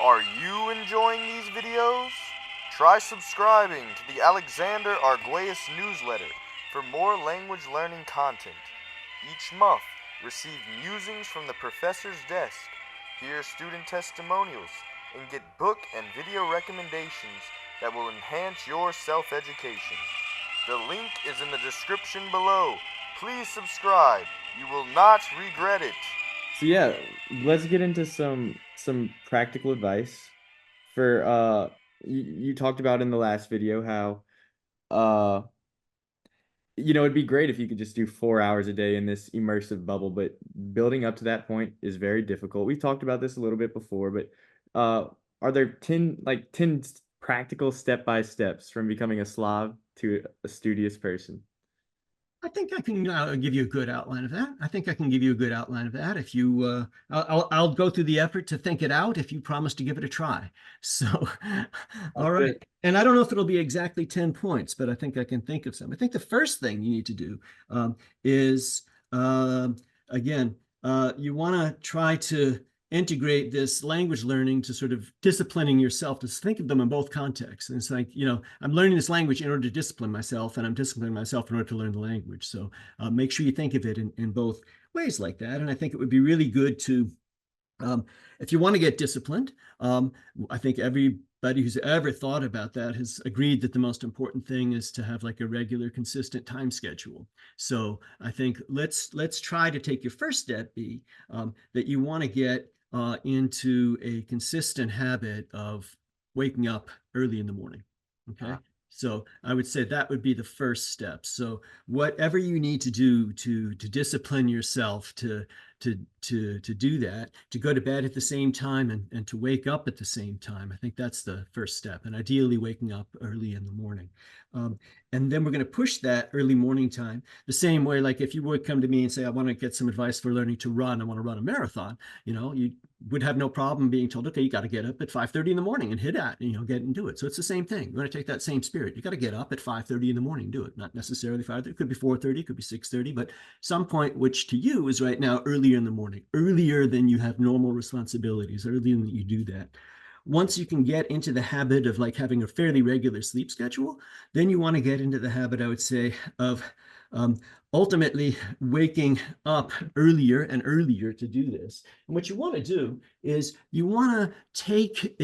Are you enjoying these videos? Try subscribing to the Alexander Arguelles newsletter for more language learning content. Each month, receive musings from the professor's desk, hear student testimonials, and get book and video recommendations that will enhance your self-education. The link is in the description below. Please subscribe. You will not regret it. So yeah, let's get into some practical advice for you talked about in the last video how uh it'd be great if you could just do 4 hours a day in this immersive bubble, but building up to that point is very difficult. We've talked about this a little bit before, but uh are there 10 practical step by steps from becoming a Slav to a studious person? I think I can give you a good outline of that. I think I can give you a good outline of that. If you, I'll go through the effort to think it out if you promise to give it a try. So, all right. And I don't know if it'll be exactly 10 points, but I think I can think of some. I think the first thing you need to do is, again, you want to try to integrate this language learning to sort of disciplining yourself, to think of them in both contexts. And it's like, I'm learning this language in order to discipline myself, and I'm disciplining myself in order to learn the language. So make sure you think of it in both ways like that. And I think it would be really good to, if you want to get disciplined, I think everybody who's ever thought about that has agreed that the most important thing is to have like a regular, consistent time schedule. So I think let's try to take your first step be that you want to get into a consistent habit of waking up early in the morning. Okay. So I would say that would be the first step. So whatever you need to do to discipline yourself to do that, to go to bed at the same time and to wake up at the same time, I think that's the first step. And ideally waking up early in the morning. And then we're going to push that early morning time the same way, like if you would come to me and say, I want to get some advice for learning to run, I want to run a marathon, you would have no problem being told, okay, you got to get up at 5:30 in the morning and hit at, get and do it. So it's the same thing. You want to take that same spirit. You got to get up at 5:30 in the morning, do it. Not necessarily 5:30, it could be 4:30, it could be 6:30, but some point, which to you is right now earlier in the morning, earlier than you have normal responsibilities, earlier than you do that. Once you can get into the habit of like having a fairly regular sleep schedule, then you want to get into the habit, I would say, of ultimately waking up earlier and earlier to do this. And what you want to do is you want to take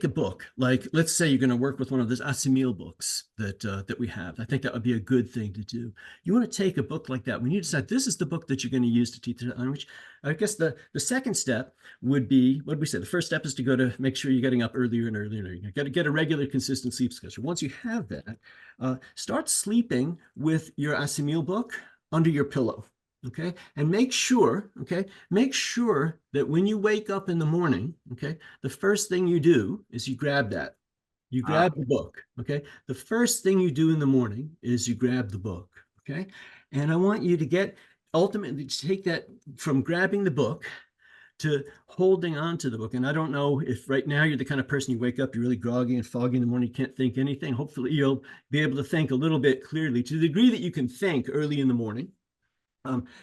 a book, like let's say you're going to work with one of those Asimil books that we have. I think that would be a good thing to do. You want to take a book like that. When you decide this is the book that you're going to use to teach the language, I guess the second step would be, what did we say? The first step is to go to make sure you're getting up earlier and earlier. You got to get a regular, consistent sleep schedule. Once you have that, start sleeping with your Asimil book under your pillow. Okay. And make sure that when you wake up in the morning, okay, the first thing you do is you grab that. You grab the book. Okay. The first thing you do in the morning is you grab the book. Okay. And I want you to ultimately take that from grabbing the book to holding on to the book. And I don't know if right now you're the kind of person you wake up, you're really groggy and foggy in the morning, you can't think anything. Hopefully you'll be able to think a little bit clearly to the degree that you can think early in the morning.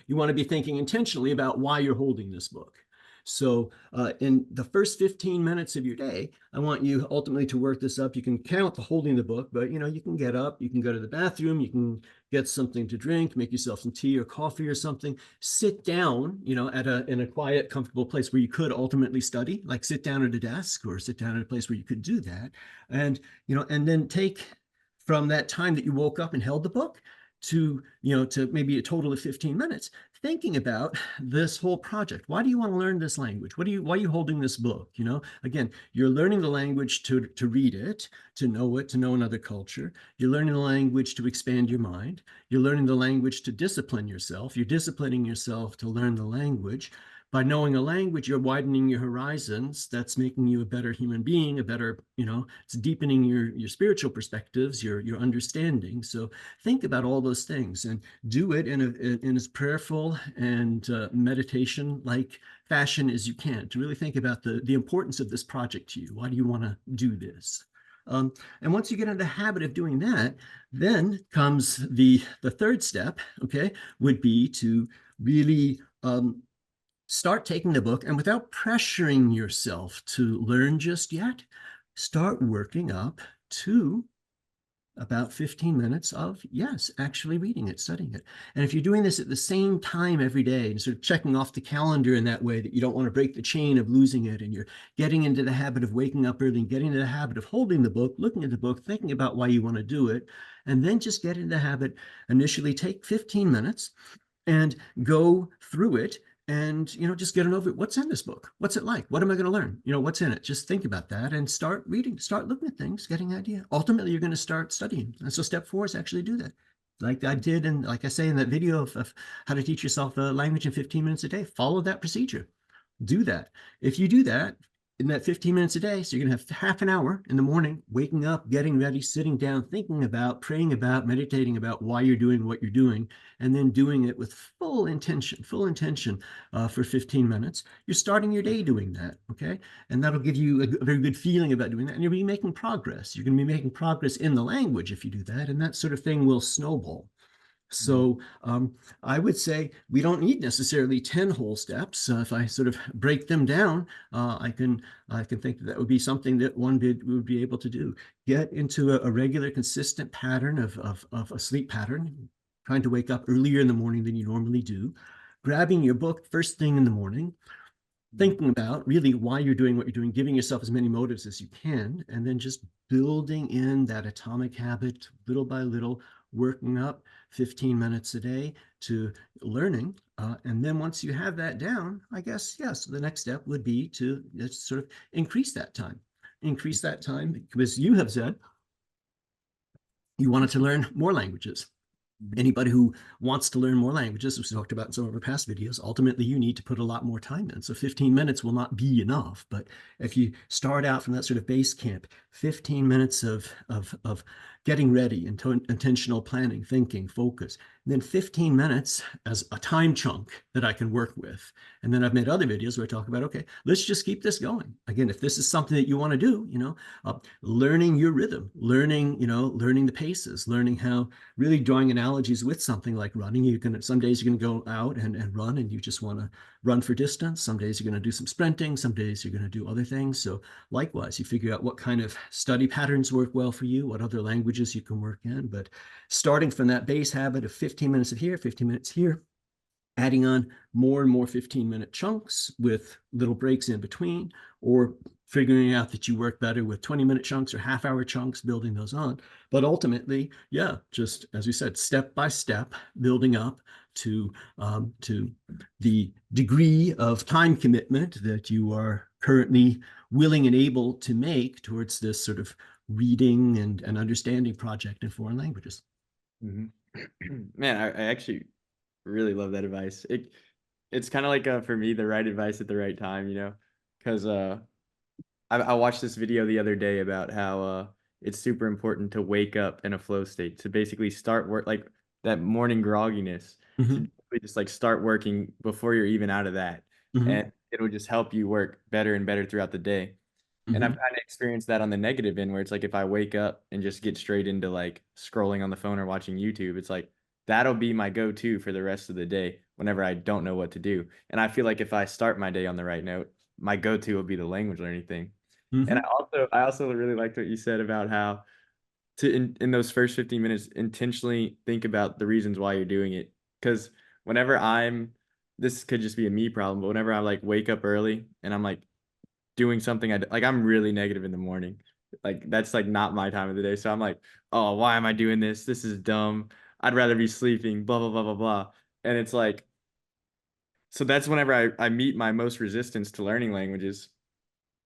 You want to be thinking intentionally about why you're holding this book. So in the first 15 minutes of your day, I want you ultimately to work this up. You can count the holding the book, but you can get up, you can go to the bathroom, you can get something to drink, make yourself some tea or coffee or something, sit down, in a quiet, comfortable place where you could ultimately study, like sit down at a desk or sit down at a place where you could do that. And, and then take from that time that you woke up and held the book, to maybe a total of 15 minutes thinking about this whole project. Why do you want to learn this language? Why are you holding this book? Again, you're learning the language to read it, to know it, to know another culture. You're learning the language to expand your mind. You're learning the language to discipline yourself. You're disciplining yourself to learn the language. By knowing a language, you're widening your horizons. That's making you a better human being, it's deepening your spiritual perspectives, your understanding. So think about all those things and do it in as prayerful and meditation-like fashion as you can, to really think about the importance of this project to you. Why do you want to do this? And once you get into the habit of doing that, then comes the third step, okay, would be to really start taking the book, and without pressuring yourself to learn just yet, start working up to about 15 minutes of, yes, actually reading it, studying it. And if you're doing this at the same time every day and sort of checking off the calendar in that way that you don't want to break the chain of losing it, and you're getting into the habit of waking up early and getting into the habit of holding the book, looking at the book, thinking about why you want to do it, and then just get into the habit, initially take 15 minutes and go through it and, just get an over. What's in this book? What's it like? What am I going to learn? What's in it? Just think about that and start reading, start looking at things, getting an idea. Ultimately, you're going to start studying. And so step 4 is actually do that. Like I did, and like I say in that video of how to teach yourself a language in 15 minutes a day, follow that procedure. Do that. If you do that in that 15 minutes a day, so you're going to have half an hour in the morning, waking up, getting ready, sitting down, thinking about, praying about, meditating about why you're doing what you're doing, and then doing it with full intention for 15 minutes. You're starting your day doing that, okay? And that'll give you a very good feeling about doing that, and you'll be making progress. You're going to be making progress in the language if you do that, and that sort of thing will snowball. So I would say we don't need necessarily 10 whole steps. If I sort of break them down, I can think that would be something that one would be able to do. Get into a regular, consistent pattern of a sleep pattern, trying to wake up earlier in the morning than you normally do, grabbing your book first thing in the morning, thinking about really why you're doing what you're doing, giving yourself as many motives as you can, and then just building in that atomic habit little by little, working up 15 minutes a day to learning. And then once you have that down, I guess, yes, the next step would be to sort of increase that time. Increase that time because you have said you wanted to learn more languages. Anybody who wants to learn more languages, as we talked about in some of our past videos, ultimately you need to put a lot more time in. So 15 minutes will not be enough. But if you start out from that sort of base camp, 15 minutes of getting ready, intentional planning, thinking, focus, and then 15 minutes as a time chunk that I can work with. And then I've made other videos where I talk about, okay, let's just keep this going. Again, if this is something that you want to do, learning your rhythm, learning the paces, learning how, really drawing analogies with something like running. Some days you're going to go out and run, and you just want to run for distance. Some days you're going to do some sprinting. Some days you're going to do other things. So likewise, you figure out what kind of study patterns work well for you, what other languages you can work in. But starting from that base habit of 15 minutes of here, 15 minutes here, adding on more and more 15-minute chunks with little breaks in between, or figuring out that you work better with 20-minute chunks or half-hour chunks, building those on. But ultimately, yeah, just as we said, step by step, building up to the degree of time commitment that you are currently willing and able to make towards this sort of reading and understanding project in foreign languages. Man, I actually really love that advice. It's kind of like for me, the right advice at the right time, because I watched this video the other day about how it's super important to wake up in a flow state, to basically start work, like that morning grogginess, to just like start working before you're even out of that, and it'll just help you work better and better throughout the day. And I've kind of experienced that on the negative end, where it's like if I wake up and just get straight into like scrolling on the phone or watching YouTube, it's like that'll be my go-to for the rest of the day whenever I don't know what to do. And I feel like if I start my day on the right note, my go-to will be the language learning thing. And I also really liked what you said about how to in those first 15 minutes intentionally think about the reasons why you're doing it. Because whenever this could just be a me problem, but whenever I like wake up early and I'm like doing something I'm really negative in the morning. Like that's like not my time of the day. So I'm like, oh, why am I doing this? This is dumb. I'd rather be sleeping, blah, blah, blah, blah, blah. And it's like, so that's whenever I meet my most resistance to learning languages.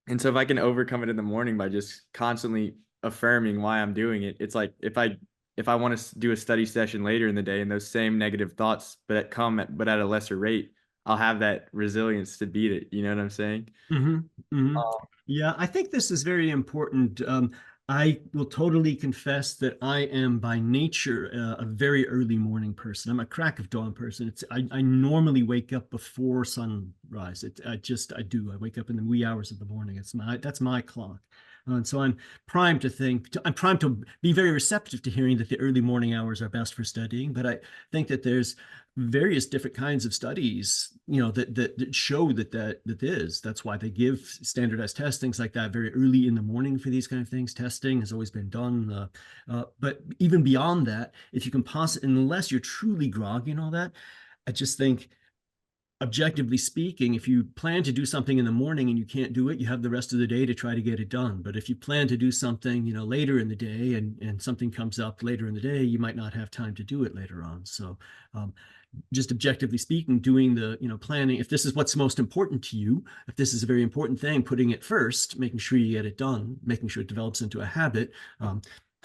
And so if I can overcome it in the morning by just constantly affirming why I'm doing it, it's like if I want to do a study session later in the day and those same negative thoughts, but at a lesser rate, I'll have that resilience to beat it. You know what I'm saying? Yeah, I think this is very important. I will totally confess that I am by nature a very early morning person. I'm a crack of dawn person. I normally wake up before sunrise. I do. I wake up in the wee hours of the morning. That's my clock. And so I'm primed to I'm primed to be very receptive to hearing that the early morning hours are best for studying. But I think that there's various different kinds of studies, that show that is. That's why they give standardized tests, things like that, very early in the morning for these kind of things. Testing has always been done. But even beyond that, if you can unless you're truly groggy and all that, I just think, objectively speaking, if you plan to do something in the morning and you can't do it, you have the rest of the day to try to get it done. But if you plan to do something, later in the day, and something comes up later in the day, you might not have time to do it later on. So just objectively speaking, doing the, planning, if this is what's most important to you, if this is a very important thing, putting it first, making sure you get it done, making sure it develops into a habit,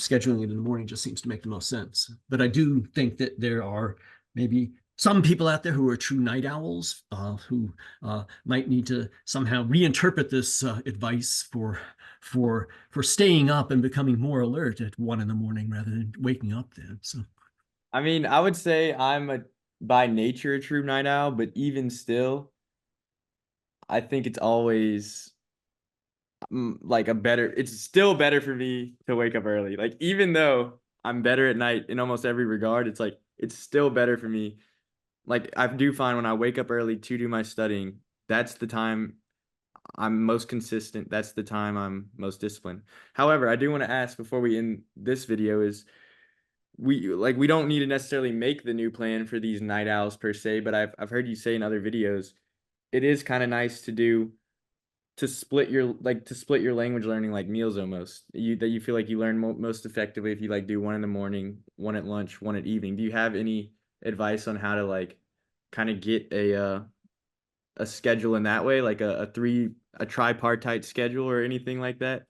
scheduling it in the morning just seems to make the most sense. But I do think that there are maybe some people out there who are true night owls, who might need to somehow reinterpret this advice for staying up and becoming more alert at 1 a.m. rather than waking up then. So, I mean, I would say I'm by nature a true night owl, but even still, I think it's always like it's still better for me to wake up early. Like, even though I'm better at night in almost every regard, it's like it's still better for me. Like, I do find when I wake up early to do my studying, that's the time I'm most consistent. That's the time I'm most disciplined. However, I do want to ask before we end this video is we don't need to necessarily make the new plan for these night owls per se, but I've heard you say in other videos, it is kind of nice to split your language learning like meals almost. You feel like you learn most effectively if you do 1 in the morning, 1 at lunch, 1 at evening. Do you have any advice on how to kind of get a schedule in that way, like a tripartite schedule or anything like that?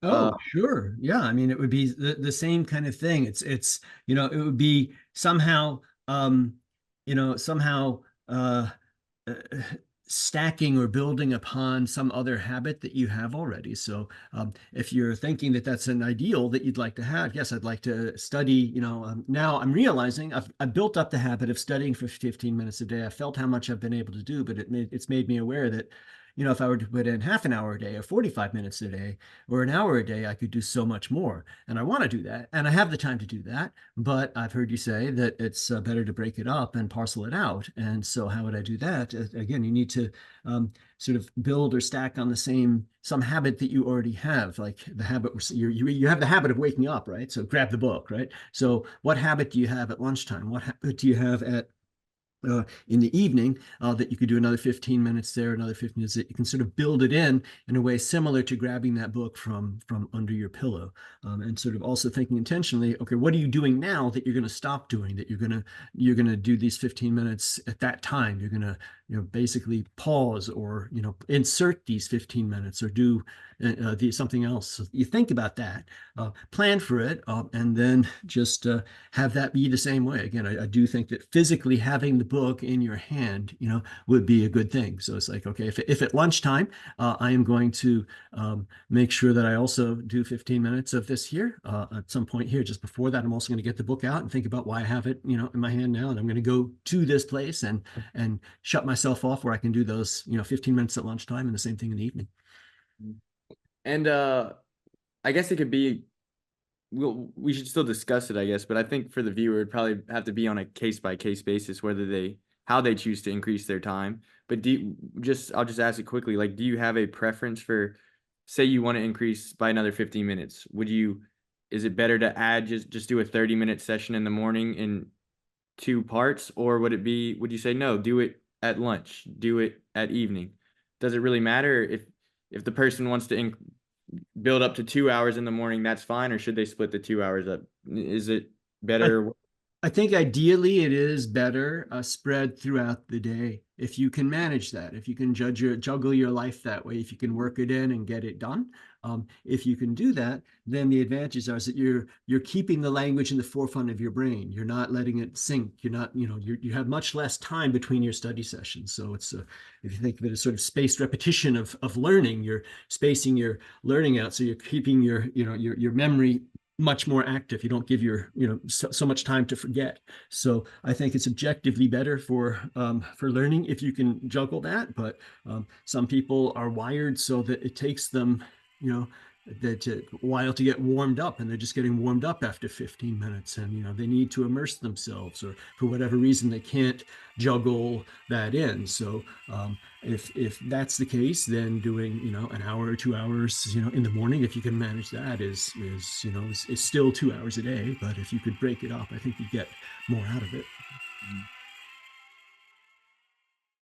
oh, sure. Yeah. I mean, it would be the same kind of thing. It's, it would be somehow, somehow, uh, stacking or building upon some other habit that you have already. So if you're thinking that that's an ideal that you'd like to have, yes, I'd like to study, now I'm realizing I've built up the habit of studying for 15 minutes a day. I felt how much I've been able to do, but it's made me aware that, if I were to put in half an hour a day or 45 minutes a day or an hour a day, I could do so much more. And I want to do that. And I have the time to do that. But I've heard you say that it's better to break it up and parcel it out. And so how would I do that? Again, you need to sort of build or stack on some habit that you already have, like the habit you have the habit of waking up, right? So grab the book, right? So what habit do you have at lunchtime? What habit do you have in the evening that you could do another 15 minutes there, another 15 minutes. You can sort of build it in a way similar to grabbing that book from under your pillow, and sort of also thinking intentionally, okay, what are you doing now that you're going to stop doing, that you're going to do these 15 minutes at that time? You're going to basically pause or insert these 15 minutes or do something else. So you think about that, plan for it, and then just have that be the same way. Again, I do think that physically having the book in your hand, would be a good thing. So it's like, okay, if at lunchtime, I am going to make sure that I also do 15 minutes of this here at some point here. Just before that, I'm also going to get the book out and think about why I have it, in my hand now, and I'm going to go to this place and shut myself off where I can do those, 15 minutes at lunchtime, and the same thing in the evening. And I guess it could be, we should still discuss it, I guess, but I think for the viewer, it'd probably have to be on a case-by-case basis, how they choose to increase their time. But I'll just ask it quickly, do you have a preference for, say you want to increase by another 15 minutes, is it better to add, just do a 30-minute session in the morning in 2 parts, or would you say, no, do it at lunch, do it at evening? Does it really matter if the person wants to build up to 2 hours in the morning, that's fine, or should they split the 2 hours up? Is it better? I think ideally it is better spread throughout the day. If you can manage that, if you can juggle your life that way, if you can work it in and get it done, if you can do that, then the advantages are that you're keeping the language in the forefront of your brain. You're not letting it sink. You're not, you have much less time between your study sessions. So it's if you think of it as sort of spaced repetition of learning, you're spacing your learning out. So you're keeping your memory much more active. You don't give so much time to forget. So I think it's objectively better for learning if you can juggle that. But some people are wired so that it takes them a while to get warmed up, and they're just getting warmed up after 15 minutes, and they need to immerse themselves, or for whatever reason they can't juggle that in. So if that's the case, then doing an hour or 2 hours in the morning, if you can manage that, is still 2 hours a day. But if you could break it up, I think you get more out of it.